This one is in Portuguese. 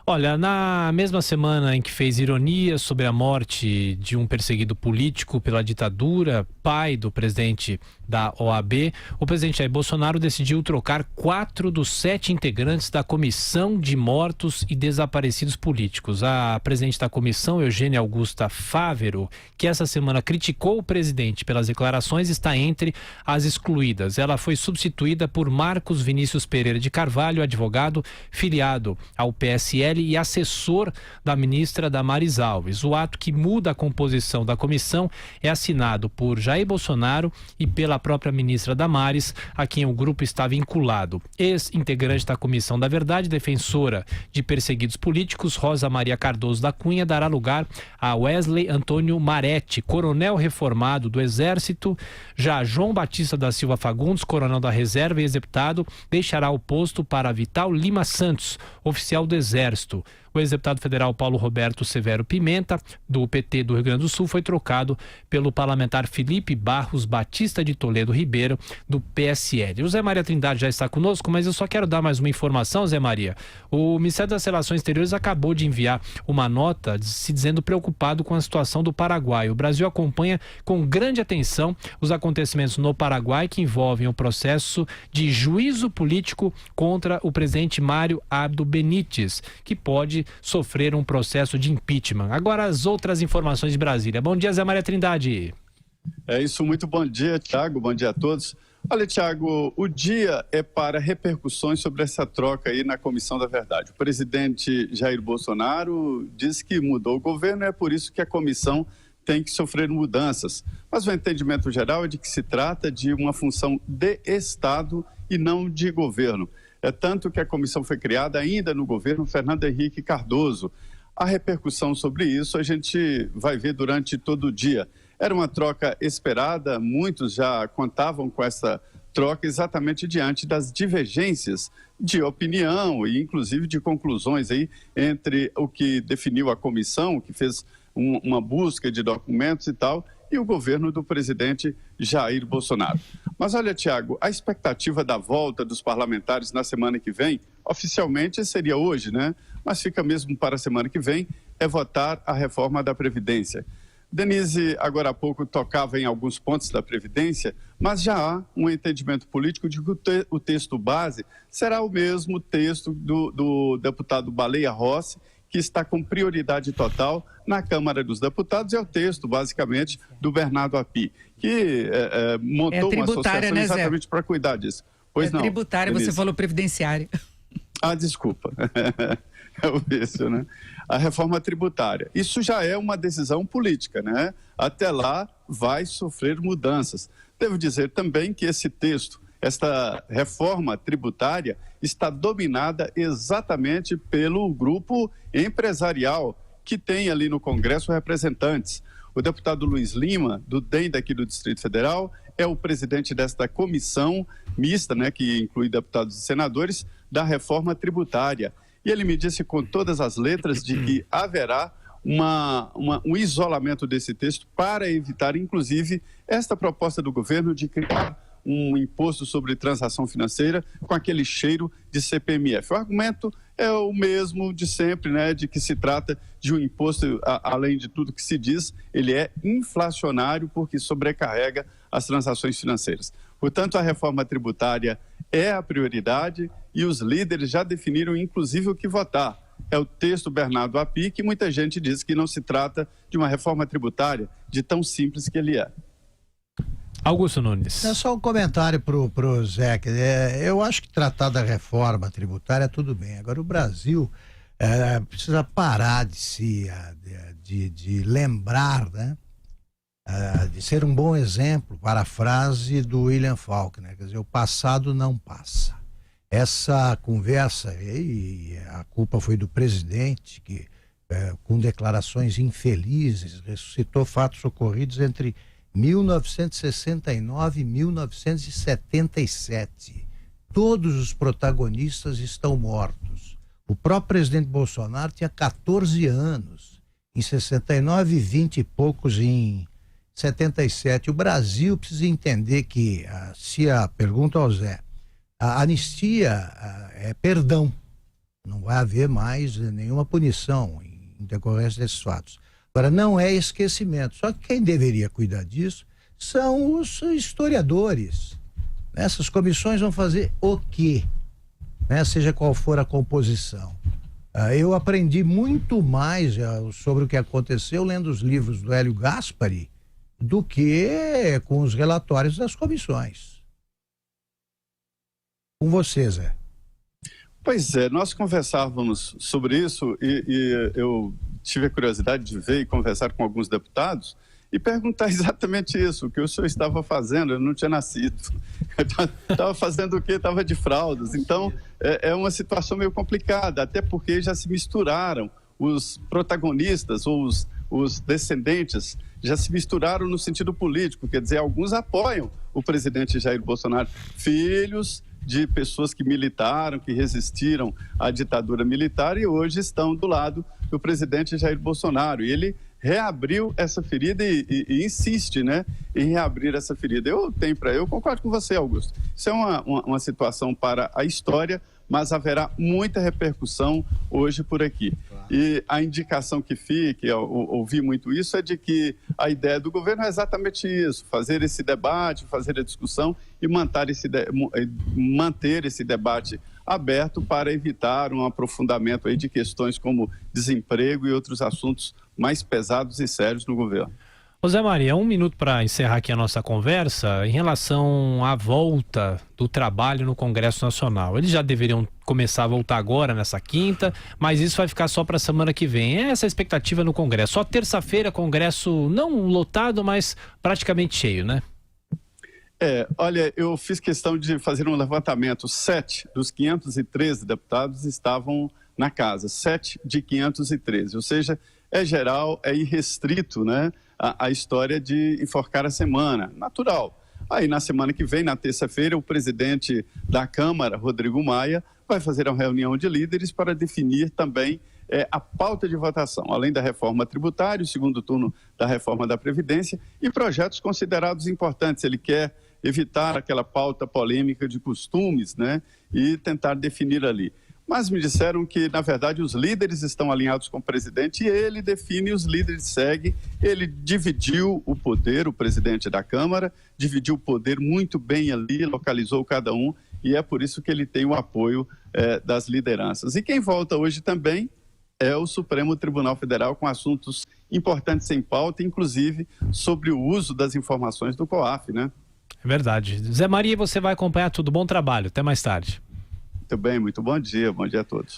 Olha, na mesma semana em que fez ironia sobre a morte de um perseguido político pela ditadura, pai do presidente da OAB, o presidente Jair Bolsonaro decidiu trocar 4 dos 7 integrantes da Comissão de Mortos e Desaparecidos Políticos. A presidente da comissão, Eugênia Augusta Fávero, que essa semana criticou o presidente pelas declarações, está entre as excluídas. Ela foi substituída por Marcos Vinícius Pereira de Carvalho, advogado filiado ao PSL e assessor da ministra Damares Alves. O ato que muda a composição da comissão é assinado por Jair Bolsonaro e pela própria ministra Damares, a quem o grupo está vinculado. Ex-integrante da Comissão da Verdade, defensora de perseguidos políticos, Rosa Maria Cardoso da Cunha, dará lugar a Wesley Antônio Maretti, coronel reformado do Exército. Já João Batista da Silva Fagundes, coronel da Reserva e ex-deputado, deixará o posto para Vital Lima Santos, oficial do Exército. O ex-deputado federal Paulo Roberto Severo Pimenta, do PT do Rio Grande do Sul, foi trocado pelo parlamentar Felipe Barros Batista de Toledo Ribeiro, do PSL. O Zé Maria Trindade já está conosco, mas eu só quero dar mais uma informação, Zé Maria. O Ministério das Relações Exteriores acabou de enviar uma nota se dizendo preocupado com a situação do Paraguai. O Brasil acompanha com grande atenção os acontecimentos no Paraguai que envolvem o processo de juízo político contra o presidente Mário Abdo Benítez, que pode sofrer um processo de impeachment. Agora as outras informações de Brasília. Bom dia, Zé Maria Trindade. É isso, muito bom dia, Thiago, bom dia a todos. Olha, Thiago, o dia é para repercussões sobre essa troca aí na Comissão da Verdade. O presidente Jair Bolsonaro disse que mudou o governo e é por isso que a comissão tem que sofrer mudanças. Mas o entendimento geral é de que se trata de uma função de Estado e não de governo. É tanto que a comissão foi criada ainda no governo Fernando Henrique Cardoso. A repercussão sobre isso a gente vai ver durante todo o dia. Era uma troca esperada, muitos já contavam com essa troca exatamente diante das divergências de opinião e inclusive de conclusões aí entre o que definiu a comissão, que fez uma busca de documentos e tal, e o governo do presidente Jair Bolsonaro. Mas olha, Thiago, a expectativa da volta dos parlamentares na semana que vem, oficialmente seria hoje, né? Mas fica mesmo para a semana que vem, é votar a reforma da Previdência. Denise, agora há pouco, tocava em alguns pontos da Previdência, mas já há um entendimento político de que o texto base será o mesmo texto do deputado Baleia Rossi, que está com prioridade total na Câmara dos Deputados, é o texto, basicamente, do Bernardo Api, que montou uma associação, né, exatamente para cuidar disso. Pois não, tributária, Denise. Você falou previdenciária. Ah, desculpa. É isso, né? A reforma tributária. Isso já é uma decisão política, né? Até lá vai sofrer mudanças. Devo dizer também que esse texto, esta reforma tributária, está dominada exatamente pelo grupo empresarial que tem ali no Congresso representantes. O deputado Luiz Lima, do DEM daqui do Distrito Federal, é o presidente desta comissão mista, né, que inclui deputados e senadores, da reforma tributária. E ele me disse com todas as letras de que haverá um isolamento desse texto para evitar, inclusive, esta proposta do governo de criar um imposto sobre transação financeira com aquele cheiro de CPMF. O argumento é o mesmo de sempre, né, de que se trata de um imposto, além de tudo que se diz, ele é inflacionário porque sobrecarrega as transações financeiras. Portanto, a reforma tributária é a prioridade e os líderes já definiram, inclusive, o que votar. É o texto Bernardo Api, que muita gente diz que não se trata de uma reforma tributária de tão simples que ele é. Augusto Nunes. É só um comentário pro Zé. Eu acho que tratar da reforma tributária tudo bem. Agora o Brasil precisa parar de lembrar, né? De ser um bom exemplo para a frase do William Faulkner, quer dizer, o passado não passa. Essa conversa, e a culpa foi do presidente, que com declarações infelizes, ressuscitou fatos ocorridos entre 1969 e 1977. Todos os protagonistas estão mortos. O próprio presidente Bolsonaro tinha 14 anos em 69 e 20 e poucos em 77. O Brasil precisa entender que, se a pergunta ao Zé, a anistia é perdão. Não vai haver mais nenhuma punição em decorrência desses fatos. Agora, não é esquecimento. Só que quem deveria cuidar disso são os historiadores. Essas comissões vão fazer o quê? Seja qual for a composição. Eu aprendi muito mais sobre o que aconteceu lendo os livros do Hélio Gaspari do que com os relatórios das comissões. Com você, Zé. Pois é, nós conversávamos sobre isso e eu tive a curiosidade de ver e conversar com alguns deputados e perguntar exatamente isso, o que o senhor estava fazendo. Eu não tinha nascido. Estava fazendo o quê? Estava de fraldas. Então, é uma situação meio complicada, até porque já se misturaram os protagonistas ou os descendentes, já se misturaram no sentido político, quer dizer, alguns apoiam o presidente Jair Bolsonaro, filhos de pessoas que militaram, que resistiram à ditadura militar e hoje estão do lado do presidente Jair Bolsonaro. E ele reabriu essa ferida e insiste, né, em reabrir essa ferida. Eu concordo com você, Augusto. Isso é uma situação para a história, mas haverá muita repercussão hoje por aqui. E a indicação que fica, eu ouvi muito isso, é de que a ideia do governo é exatamente isso, fazer esse debate, fazer a discussão e manter esse debate aberto para evitar um aprofundamento aí de questões como desemprego e outros assuntos mais pesados e sérios no governo. José Maria, 1 minuto para encerrar aqui a nossa conversa em relação à volta do trabalho no Congresso Nacional. Eles já deveriam começar a voltar agora, nessa quinta, mas isso vai ficar só para a semana que vem. É essa a expectativa no Congresso. Só terça-feira, Congresso não lotado, mas praticamente cheio, né? Olha, eu fiz questão de fazer um levantamento. 7 dos 513 deputados estavam na casa, 7 de 513, ou seja, é geral, é irrestrito, né? A história de enforcar a semana, natural. Aí na semana que vem, na terça-feira, o presidente da Câmara, Rodrigo Maia, vai fazer uma reunião de líderes para definir também a pauta de votação, além da reforma tributária, o segundo turno da reforma da Previdência e projetos considerados importantes. Ele quer evitar aquela pauta polêmica de costumes, né, e tentar definir ali. Mas me disseram que, na verdade, os líderes estão alinhados com o presidente e ele define, os líderes seguem. Ele dividiu o poder, o presidente da Câmara, dividiu o poder muito bem ali, localizou cada um e é por isso que ele tem o apoio das lideranças. E quem volta hoje também é o Supremo Tribunal Federal com assuntos importantes em pauta, inclusive sobre o uso das informações do COAF, né? É verdade. Zé Maria, você vai acompanhar tudo. Bom trabalho. Até mais tarde. Muito bem, muito bom dia a todos.